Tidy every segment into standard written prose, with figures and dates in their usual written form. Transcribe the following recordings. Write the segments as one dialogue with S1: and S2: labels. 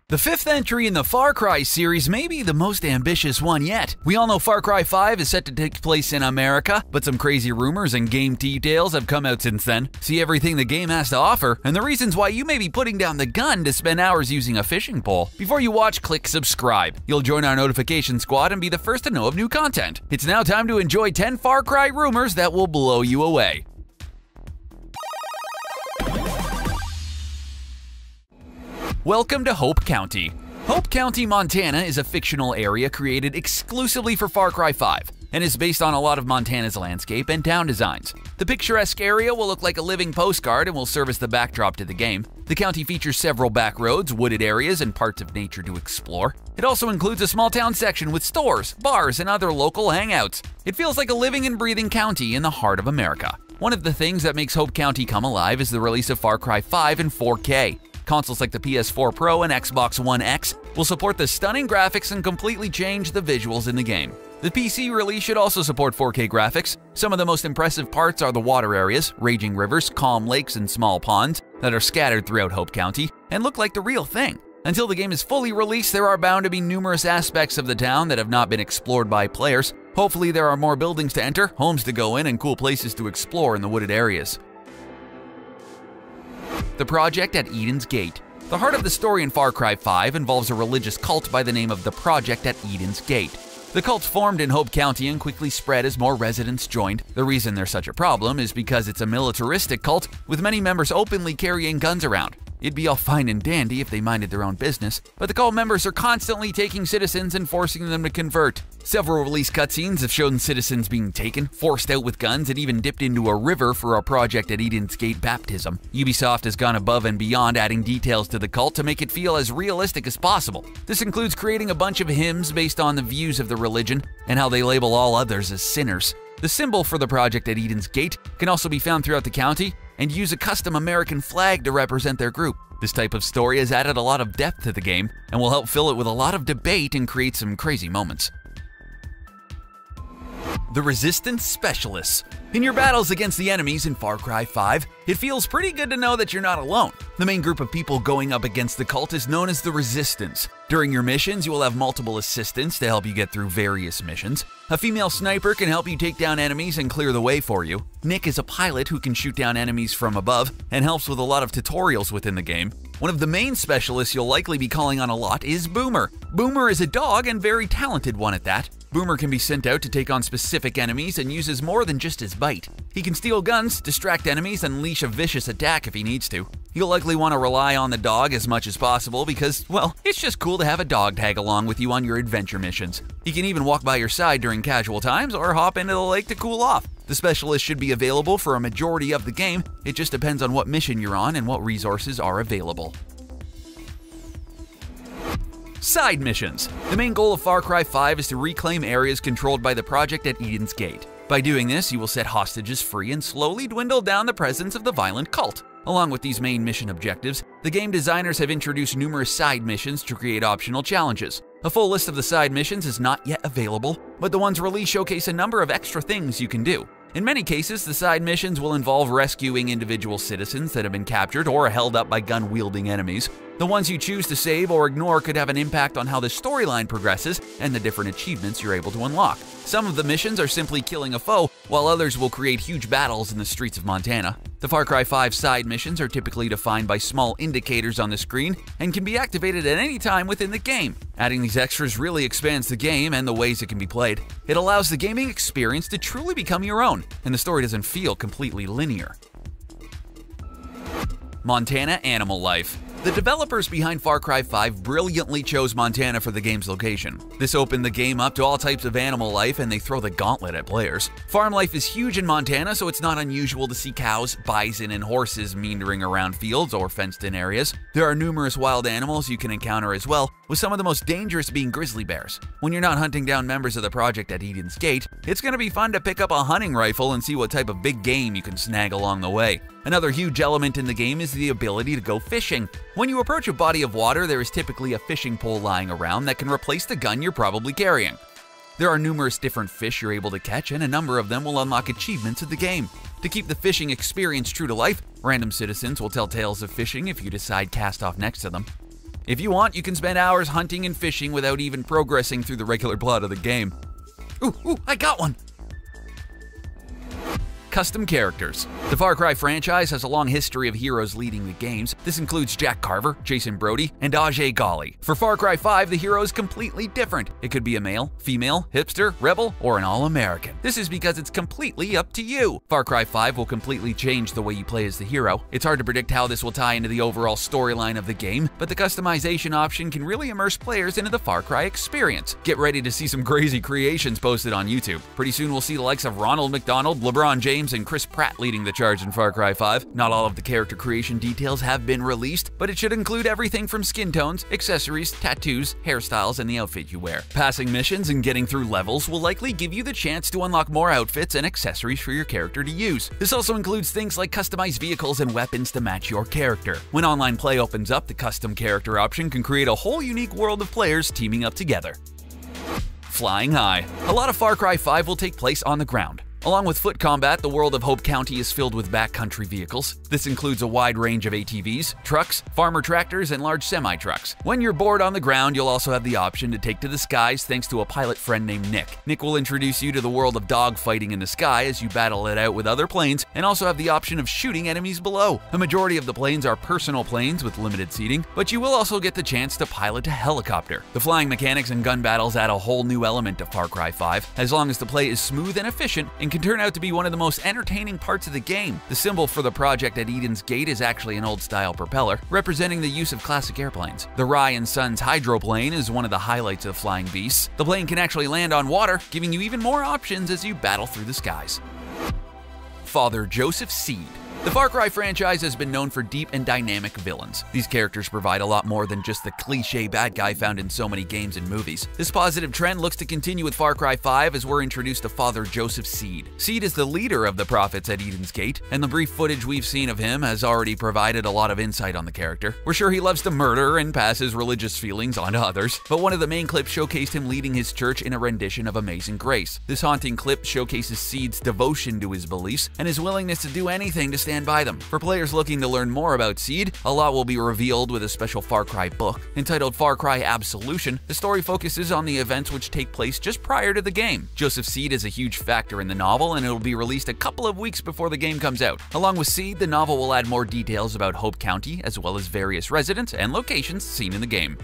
S1: The fifth entry in the Far Cry series may be the most ambitious one yet. We all know Far Cry 5 is set to take place in America, but some crazy rumors and game details have come out since then. See everything the game has to offer, and the reasons why you may be putting down the gun to spend hours using a fishing pole. Before you watch, click subscribe. You'll join our notification squad and be the first to know of new content. It's now time to enjoy 10 Far Cry rumors that will blow you away. Welcome to Hope County. Hope County, Montana is a fictional area created exclusively for Far Cry 5 and is based on a lot of Montana's landscape and town designs. The picturesque area will look like a living postcard and will serve as the backdrop to the game. The county features several back roads, wooded areas, and parts of nature to explore. It also includes a small town section with stores, bars, and other local hangouts. It feels like a living and breathing county in the heart of America. One of the things that makes Hope County come alive is the release of Far Cry 5 in 4K. Consoles like the PS4 Pro and Xbox One X will support the stunning graphics and completely change the visuals in the game. The PC release should also support 4K graphics. Some of the most impressive parts are the water areas, raging rivers, calm lakes, and small ponds that are scattered throughout Hope County and look like the real thing. Until the game is fully released, there are bound to be numerous aspects of the town that have not been explored by players. Hopefully there are more buildings to enter, homes to go in, and cool places to explore in the wooded areas. The Project at Eden's Gate. The heart of the story in Far Cry 5 involves a religious cult by the name of the Project at Eden's Gate. The cult formed in Hope County and quickly spread as more residents joined. The reason there's such a problem is because it's a militaristic cult with many members openly carrying guns around. It'd be all fine and dandy if they minded their own business, but the cult members are constantly taking citizens and forcing them to convert. Several release cutscenes have shown citizens being taken, forced out with guns, and even dipped into a river for a Project at Eden's Gate baptism. Ubisoft has gone above and beyond, adding details to the cult to make it feel as realistic as possible. This includes creating a bunch of hymns based on the views of the religion and how they label all others as sinners. The symbol for the Project at Eden's Gate can also be found throughout the county and use a custom American flag to represent their group. This type of story has added a lot of depth to the game and will help fill it with a lot of debate and create some crazy moments. The Resistance Specialists. In your battles against the enemies in Far Cry 5, it feels pretty good to know that you're not alone. The main group of people going up against the cult is known as the Resistance. During your missions, you will have multiple assistants to help you get through various missions. A female sniper can help you take down enemies and clear the way for you. Nick is a pilot who can shoot down enemies from above and helps with a lot of tutorials within the game. One of the main specialists you'll likely be calling on a lot is Boomer. Boomer is a dog and very talented one at that. Boomer can be sent out to take on specific enemies and uses more than just his bite. He can steal guns, distract enemies, and unleash a vicious attack if he needs to. You'll likely want to rely on the dog as much as possible because, well, it's just cool to have a dog tag along with you on your adventure missions. He can even walk by your side during casual times or hop into the lake to cool off. The specialist should be available for a majority of the game. It just depends on what mission you're on and what resources are available. Side missions. The main goal of Far Cry 5 is to reclaim areas controlled by the Project at Eden's Gate. By doing this, you will set hostages free and slowly dwindle down the presence of the violent cult. Along with these main mission objectives, the game designers have introduced numerous side missions to create optional challenges. A full list of the side missions is not yet available, but the ones released showcase a number of extra things you can do. In many cases, the side missions will involve rescuing individual citizens that have been captured or held up by gun-wielding enemies. The ones you choose to save or ignore could have an impact on how the storyline progresses and the different achievements you're able to unlock. Some of the missions are simply killing a foe, while others will create huge battles in the streets of Montana. The Far Cry 5 side missions are typically defined by small indicators on the screen and can be activated at any time within the game. Adding these extras really expands the game and the ways it can be played. It allows the gaming experience to truly become your own, and the story doesn't feel completely linear. Montana Animal Life. The developers behind Far Cry 5 brilliantly chose Montana for the game's location. This opened the game up to all types of animal life, and they throw the gauntlet at players. Farm life is huge in Montana, so it's not unusual to see cows, bison, and horses meandering around fields or fenced-in areas. There are numerous wild animals you can encounter as well, with some of the most dangerous being grizzly bears. When you're not hunting down members of the Project at Eden's Gate, it's going to be fun to pick up a hunting rifle and see what type of big game you can snag along the way. Another huge element in the game is the ability to go fishing. When you approach a body of water, there is typically a fishing pole lying around that can replace the gun you're probably carrying. There are numerous different fish you're able to catch, and a number of them will unlock achievements in the game. To keep the fishing experience true to life, random citizens will tell tales of fishing if you decide cast off next to them. If you want, you can spend hours hunting and fishing without even progressing through the regular plot of the game. Ooh, I got one! Custom characters. The Far Cry franchise has a long history of heroes leading the games. This includes Jack Carver, Jason Brody, and Ajay Ghali. For Far Cry 5, the hero is completely different. It could be a male, female, hipster, rebel, or an all-American. This is because it's completely up to you. Far Cry 5 will completely change the way you play as the hero. It's hard to predict how this will tie into the overall storyline of the game, but the customization option can really immerse players into the Far Cry experience. Get ready to see some crazy creations posted on YouTube. Pretty soon we'll see the likes of Ronald McDonald, LeBron James, and Chris Pratt leading the charge in Far Cry 5. Not all of the character creation details have been released, but it should include everything from skin tones, accessories, tattoos, hairstyles, and the outfit you wear. Passing missions and getting through levels will likely give you the chance to unlock more outfits and accessories for your character to use. This also includes things like customized vehicles and weapons to match your character. When online play opens up, the custom character option can create a whole unique world of players teaming up together. Flying high. A lot of Far Cry 5 will take place on the ground. Along with foot combat, the world of Hope County is filled with backcountry vehicles. This includes a wide range of ATVs, trucks, farmer tractors, and large semi-trucks. When you're bored on the ground, you'll also have the option to take to the skies thanks to a pilot friend named Nick. Nick will introduce you to the world of dogfighting in the sky as you battle it out with other planes, and also have the option of shooting enemies below. A majority of the planes are personal planes with limited seating, but you will also get the chance to pilot a helicopter. The flying mechanics and gun battles add a whole new element to Far Cry 5, as long as the play is smooth and efficient and can turn out to be one of the most entertaining parts of the game. The symbol for the project at Eden's Gate is actually an old-style propeller, representing the use of classic airplanes. The Rye & Sons hydroplane is one of the highlights of Flying Beasts. The plane can actually land on water, giving you even more options as you battle through the skies. Father Joseph Seed. The Far Cry franchise has been known for deep and dynamic villains. These characters provide a lot more than just the cliché bad guy found in so many games and movies. This positive trend looks to continue with Far Cry 5 as we're introduced to Father Joseph Seed. Seed is the leader of the prophets at Eden's Gate, and the brief footage we've seen of him has already provided a lot of insight on the character. We're sure he loves to murder and pass his religious feelings on to others, but one of the main clips showcased him leading his church in a rendition of Amazing Grace. This haunting clip showcases Seed's devotion to his beliefs and his willingness to do anything to stand by them. For players looking to learn more about Seed, a lot will be revealed with a special Far Cry book. Entitled Far Cry Absolution, the story focuses on the events which take place just prior to the game. Joseph Seed is a huge factor in the novel, and it will be released a couple of weeks before the game comes out. Along with Seed, the novel will add more details about Hope County, as well as various residents and locations seen in the game.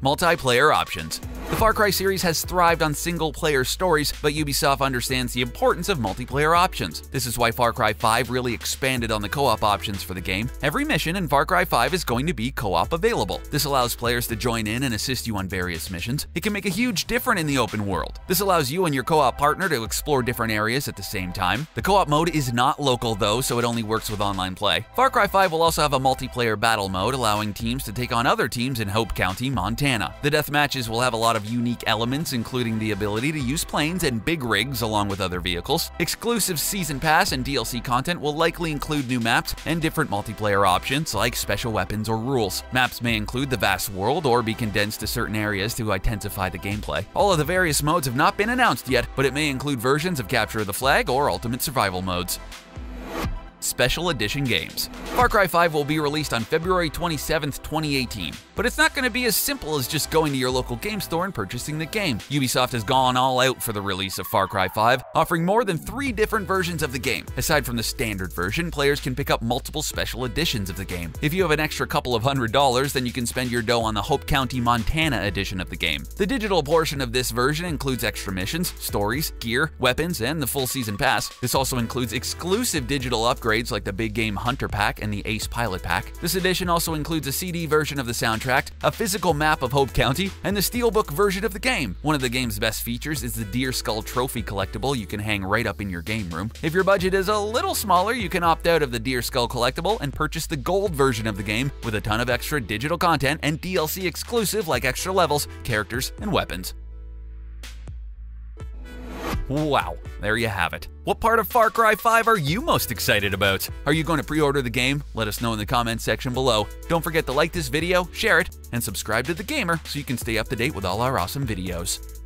S1: Multiplayer options. The Far Cry series has thrived on single-player stories, but Ubisoft understands the importance of multiplayer options. This is why Far Cry 5 really expanded on the co-op options for the game. Every mission in Far Cry 5 is going to be co-op available. This allows players to join in and assist you on various missions. It can make a huge difference in the open world. This allows you and your co-op partner to explore different areas at the same time. The co-op mode is not local though, so it only works with online play. Far Cry 5 will also have a multiplayer battle mode, allowing teams to take on other teams in Hope County, Montana. The death matches will have a lot of unique elements, including the ability to use planes and big rigs along with other vehicles. Exclusive Season Pass and DLC content will likely include new maps and different multiplayer options like special weapons or rules. Maps may include the vast world or be condensed to certain areas to intensify the gameplay. All of the various modes have not been announced yet, but it may include versions of Capture the Flag or Ultimate Survival modes. Special Edition games. Far Cry 5 will be released on February 27, 2018. But it's not going to be as simple as just going to your local game store and purchasing the game. Ubisoft has gone all out for the release of Far Cry 5, offering more than 3 different versions of the game. Aside from the standard version, players can pick up multiple special editions of the game. If you have an extra couple of $100, then you can spend your dough on the Hope County, Montana edition of the game. The digital portion of this version includes extra missions, stories, gear, weapons, and the full season pass. This also includes exclusive digital upgrades like the Big Game Hunter Pack and the Ace Pilot Pack. This edition also includes a CD version of the soundtrack, a physical map of Hope County, and the Steelbook version of the game. One of the game's best features is the Deer Skull Trophy collectible you can hang right up in your game room. If your budget is a little smaller, you can opt out of the Deer Skull collectible and purchase the gold version of the game with a ton of extra digital content and DLC exclusive like extra levels, characters, and weapons. Wow, there you have it. What part of Far Cry 5 are you most excited about? Are you going to pre-order the game? Let us know in the comments section below. Don't forget to like this video, share it, and subscribe to The Gamer so you can stay up to date with all our awesome videos.